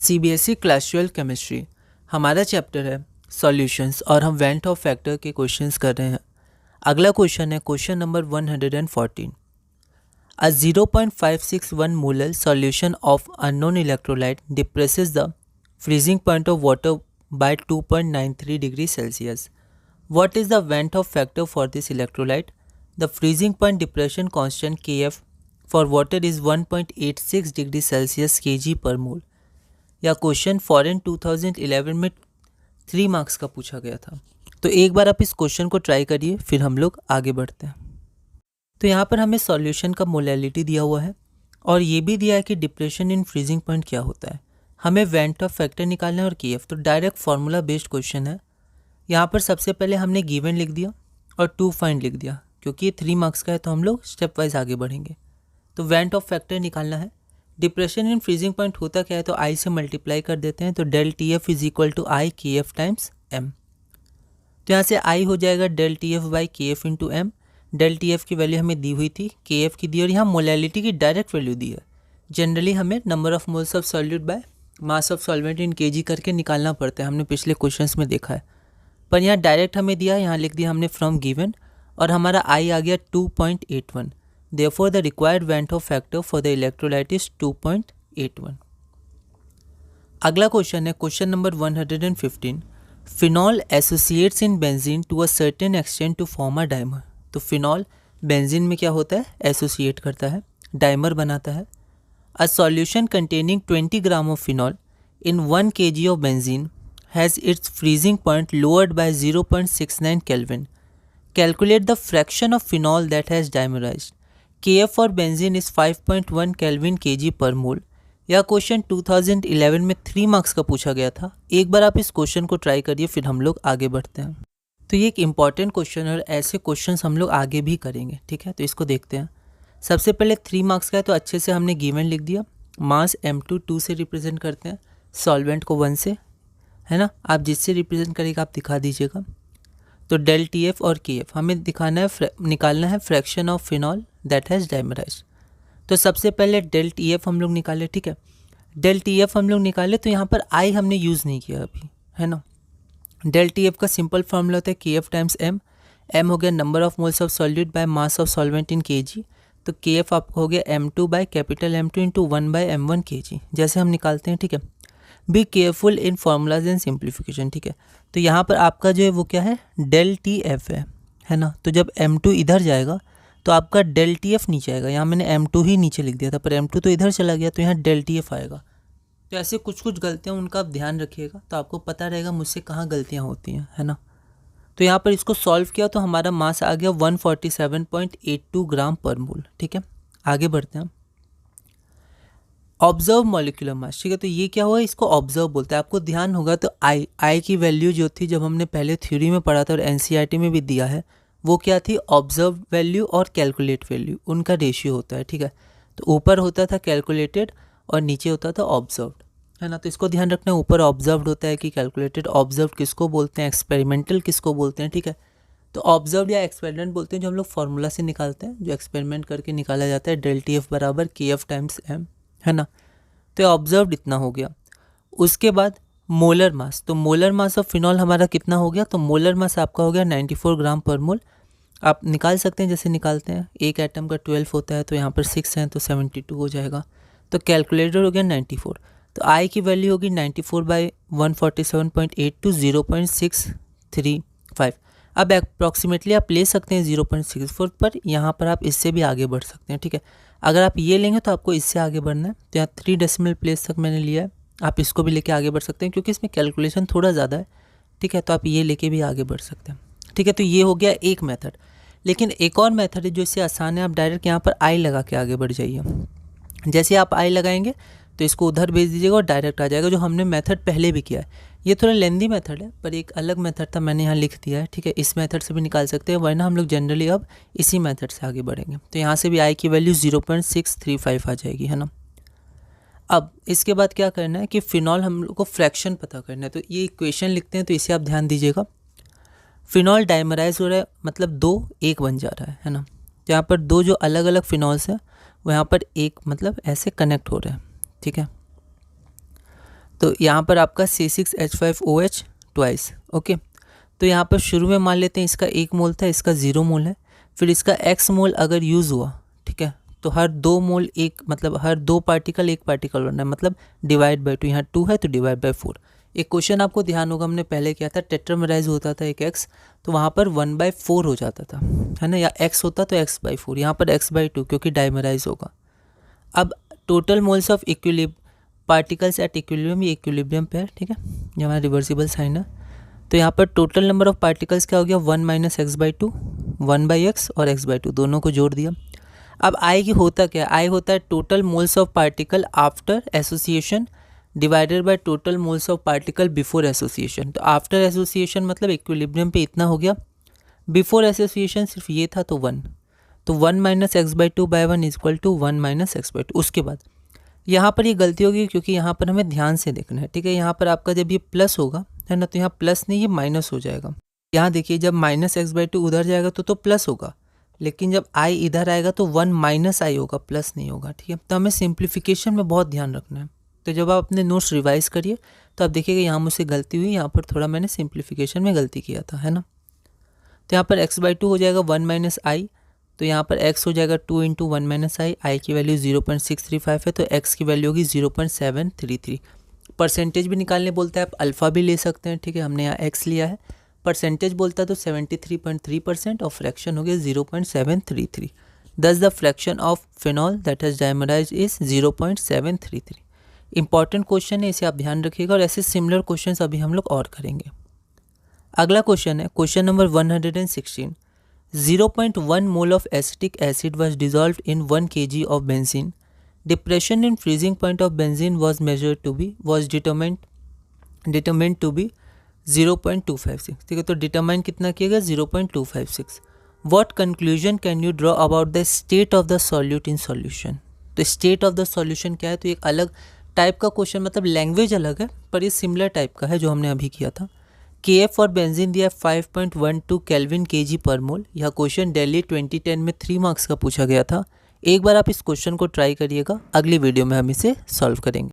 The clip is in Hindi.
सीबीएसई क्लास 12 केमिस्ट्री हमारा चैप्टर है सॉल्यूशंस और हम वेंट ऑफ फैक्टर के क्वेश्चंस कर रहे हैं। अगला क्वेश्चन है question number 114। A 0.561 molar solution of unknown electrolyte depresses the freezing point of water bye 2.93 degree Celsius. What is the Van't Hoff factor for this electrolyte? The freezing point depression constant Kf for water is 1.86 degree Celsius kg per mole। यह क्वेश्चन फॉरेन 2011 में 3 मार्क्स का पूछा गया था। तो एक बार आप इस क्वेश्चन को ट्राई करिए, फिर हम लोग आगे बढ़ते हैं। तो यहाँ पर हमें सॉल्यूशन का मोलैलिटी दिया हुआ है और ये भी दिया है कि डिप्रेशन इन फ्रीजिंग पॉइंट क्या होता है। हमें वेंट ऑफ फैक्टर निकालना है और Kf। तो डायरेक्ट फार्मूला बेस्ड क्वेश्चन है। यहाँ पर सबसे पहले हमने गिवन लिख दिया और टू फाइंड लिख दिया, क्योंकि ये 3 मार्क्स का है तो हम लोग स्टेप वाइज आगे बढ़ेंगे। तो वेंट ऑफ फैक्टर निकालना है। डिप्रेशन इन फ्रीजिंग पॉइंट होता क्या है, तो आई से मल्टीप्लाई कर देते हैं। तो del T F is equal to I K F times M. तो यहाँ से आई हो जाएगा del T F by K F into M. Del T F की वैल्यू हमें दी हुई थी, के एफ की दी, और यहाँ मोलैलिटी की डायरेक्ट वैल्यू दी है। जनरली हमें number of moles of solute by mass of solvent in KG करके निकालना पड़ता है, हमने पिछले क्वेश्चंस में देखा है। पर यहाँ डायरेक्ट हमें दिया, यहाँ लिख दिया हमने फ्रॉम गिवन, और हमारा आई आ गया 2.81। Therefore, the required Van't Hoff factor for the electrolyte is 2.81। अगला क्वेश्चन है question number 115। Phenol associates in benzene to a certain extent to form a dimer. तो फिनॉल बेंजीन में क्या होता है, एसोसिएट करता है, डाइमर बनाता है। A solution containing 20 gram of phenol in 1 kg of benzene has its freezing point lowered by 0.69 kelvin. Calculate the fraction of phenol that has dimerized. Kf for benzene is 5.1 kelvin kg per मोल। यह क्वेश्चन 2011 में 3 मार्क्स का पूछा गया था। एक बार आप इस क्वेश्चन को ट्राई करिए, फिर हम लोग आगे बढ़ते हैं। तो ये एक इंपॉर्टेंट क्वेश्चन है और ऐसे क्वेश्चंस हम लोग आगे भी करेंगे, ठीक है। तो इसको देखते हैं। सबसे पहले 3 मार्क्स का है तो अच्छे से हमने गिवन लिख दिया। मास m2 2 से रिप्रेजेंट करते हैं, सॉल्वेंट को 1 से, है ना। आप जिससे रिप्रेजेंट करेगा आप दिखा दीजिएगा। तो डेल टी एफ और के एफ हमें दिखाना है, निकालना है fraction of phenol that has dimerized. तो सबसे पहले डेल टी एफ हम लोग निकाले, ठीक है। डेल टी एफ हम लोग निकाले तो यहाँ पर आई हमने यूज़ नहीं किया अभी, है ना। डेल टी एफ का सिंपल फॉर्मूला होता है K F times M. M हो गया number of moles of solute by mass of solvent in K G. तो के एफ आपको हो गया m2 by capital M2 into 1 by m1 kg, जैसे हम निकालते हैं, ठीक है। Be careful in formulas and simplification, ठीक है। तो यहाँ पर आपका जो है वो क्या है, डेल टी एफ है ना। तो जब m2 इधर जाएगा तो आपका डेल टी एफ नीचे आएगा। यहाँ मैंने m2 ही नीचे लिख दिया था, पर m2 तो इधर चला गया, तो यहाँ डेल टी एफ आएगा। तो ऐसे कुछ कुछ गलतियाँ उनका आप ध्यान रखिएगा, तो आपको पता रहेगा मुझसे कहाँ गलतियाँ होती हैं, है ना। तो यहाँ पर इसको सॉल्व किया तो हमारा मास आ गया 147.82 ग्राम पर मोल, ठीक है। आगे बढ़ते हैं। ऑब्जर्व मॉलिक्यूलर मास, ठीक है। तो ये क्या हुआ, इसको ऑब्जर्व बोलते हैं। आपको ध्यान होगा तो आई की वैल्यू जो थी, जब हमने पहले थ्योरी में पढ़ा था और एनसीईआरटी में भी दिया है, वो क्या थी, ऑब्जर्व वैल्यू और कैलकुलेट वैल्यू, उनका रेशियो होता है, ठीक है। तो ऊपर होता था कैलकुलेटेड और नीचे होता था ऑब्जर्व्ड, है ना। तो इसको ध्यान रखना, ऊपर ऑब्जर्व्ड होता है कि कैलकुलेटेड। ऑब्जर्व्ड किसको बोलते हैं, एक्सपेरिमेंटल किसको बोलते हैं, ठीक है। तो ऑब्जर्व्ड या एक्सपेरिमेंट बोलते हैं जो हम लोग फार्मूला से निकालते हैं, जो एक्सपेरिमेंट करके निकाला जाता है, डेल टी एफ बराबर के एफ टाइम्स एम, है ना। तो ऑब्जर्व्ड इतना हो गया। उसके बाद मोलर मास, तो मोलर मास ऑफ फिनॉल हमारा कितना हो गया, तो मोलर मास आपका हो गया 94 ग्राम पर मोल। आप निकाल सकते हैं जैसे निकालते हैं, एक एटम का 12 होता है, तो यहाँ पर 6 हैं तो 72 हो जाएगा। तो कैलकुलेटर हो गया 94। तो आई की वैल्यू होगी 94 बाई 147.8 टू 0.635। अब अप्रॉक्सीमेटली आप ले सकते हैं 0.64 पर, यहाँ पर आप इससे भी आगे बढ़ सकते हैं, ठीक है। अगर आप ये लेंगे तो आपको इससे आगे बढ़ना है, तो यहाँ 3 डेसिमल प्लेस तक मैंने लिया है। आप इसको भी लेके आगे बढ़ सकते हैं क्योंकि इसमें कैलकुलेशन थोड़ा ज़्यादा है, ठीक है। तो आप ये लेके भी आगे बढ़ सकते हैं, ठीक है। तो ये हो गया एक मेथड। लेकिन एक और मेथड है जो इससे आसान है, आप डायरेक्ट यहाँ पर आई लगा के आगे बढ़ जाइए। जैसे आप आई लगाएंगे तो इसको उधर भेज दीजिएगा और डायरेक्ट आ जाएगा, जो हमने मेथड पहले भी किया है। ये थोड़ा लेंदी मेथड है, पर एक अलग मेथड था, मैंने यहाँ लिख दिया है, ठीक है। इस मेथड से भी निकाल सकते हैं, वरना हम लोग जनरली अब इसी मेथड से आगे बढ़ेंगे। तो यहाँ से भी आई की वैल्यू 0.635 आ जाएगी, है ना। अब इसके बाद क्या करना है कि फिनॉल हम लोग को फ्रैक्शन पता करना है। तो ये इक्वेशन लिखते हैं, तो इसे आप ध्यान दीजिएगा। फिनॉल डाइमराइज हो रहा है, मतलब 2 1 बन जा रहा है ना। तो यहाँ पर 2 जो अलग अलग फिनॉल्स हैं वो यहाँ पर एक मतलब ऐसे कनेक्ट हो रहे हैं, ठीक है। तो यहाँ पर आपका C6H5OH ट्वाइस। ओके, तो यहाँ पर शुरू में मान लेते हैं इसका 1 मोल था, इसका 0 मोल है। फिर इसका x मोल अगर यूज़ हुआ, ठीक है, तो हर 2 मोल एक, मतलब हर 2 पार्टिकल 1 पार्टिकल होना है, मतलब डिवाइड बाई 2। यहाँ 2 है तो डिवाइड बाई 4। एक क्वेश्चन आपको ध्यान होगा हमने पहले किया था, टेट्रामेराइज होता था एक x, तो वहाँ पर 1/4 हो जाता था, है ना, या x होता तो x/4, यहाँ पर x/2 क्योंकि डाइमराइज होगा। अब total moles of particles at equilibrium, ये इक्विलिब्रियम पे है, ठीक है, ये हमारा रिवर्सिबल साइन है। तो यहाँ पर टोटल नंबर ऑफ पार्टिकल्स क्या हो गया, 1 - x/2, 1/x और x/2 दोनों को जोड़ दिया। अब I की होता क्या है, I होता है total moles of particle after association divided by total moles of particle before association. तो आफ्टर एसोसिएशन मतलब इक्विलिब्रियम पे इतना हो गया, बिफोर एसोसिएशन सिर्फ ये था तो 1, तो 1 - x/2/1 इक्वल टू 1 - x/2। उसके बाद यहाँ पर ये गलती होगी क्योंकि यहाँ पर हमें ध्यान से देखना है, ठीक है। यहाँ पर आपका जब ये प्लस होगा, है ना, तो यहाँ प्लस नहीं, ये माइनस हो जाएगा। यहाँ देखिए जब -x/2 उधर जाएगा तो प्लस होगा, लेकिन जब I इधर आएगा तो 1 - I होगा, प्लस नहीं होगा, ठीक है। तो हमें सिंप्लीफिकेशन में बहुत ध्यान रखना है। तो जब आप अपने नोट्स रिवाइज करिए तो आप देखिएगा यहाँ मुझसे गलती हुई, यहाँ पर थोड़ा मैंने सिंप्लीफिकेशन में गलती किया था, है ना। तो यहाँ पर x/2 हो जाएगा 1 - I, तो यहाँ पर x हो जाएगा 2 × 1 - I की वैल्यू 0.635 है, तो x की वैल्यू होगी 0.733। परसेंटेज भी निकालने बोलता है, आप अल्फ़ा भी ले सकते हैं, ठीक है, हमने यहाँ x लिया है। परसेंटेज बोलता है तो 73.3% और फ्रैक्शन हो गया 0.733। दस the fraction of phenol that has dimerise is 0.733। Important question है, इसे आप ध्यान रखिएगा, और ऐसे सिमिलर क्वेश्चन अभी हम लोग और करेंगे। अगला क्वेश्चन है question number 116। 0.1 mole of acetic acid was dissolved in 1 kg of benzene. Depression in freezing point of benzene was determined to be 0.256। ठीक है, तो डिटरमाइन कितना किया गया, 0.256। What conclusion can you draw about the state of the solute in solution? तो state of the solution क्या है, तो एक अलग टाइप का क्वेश्चन, मतलब लैंग्वेज अलग है पर ये सिमिलर टाइप का है जो हमने अभी किया था। KF और बेंजीन दिया 5.12 केल्विन kg पर मोल। यह क्वेश्चन दिल्ली 2010 में 3 मार्क्स का पूछा गया था। एक बार आप इस क्वेश्चन को ट्राई करिएगा, अगली वीडियो में हम इसे सॉल्व करेंगे।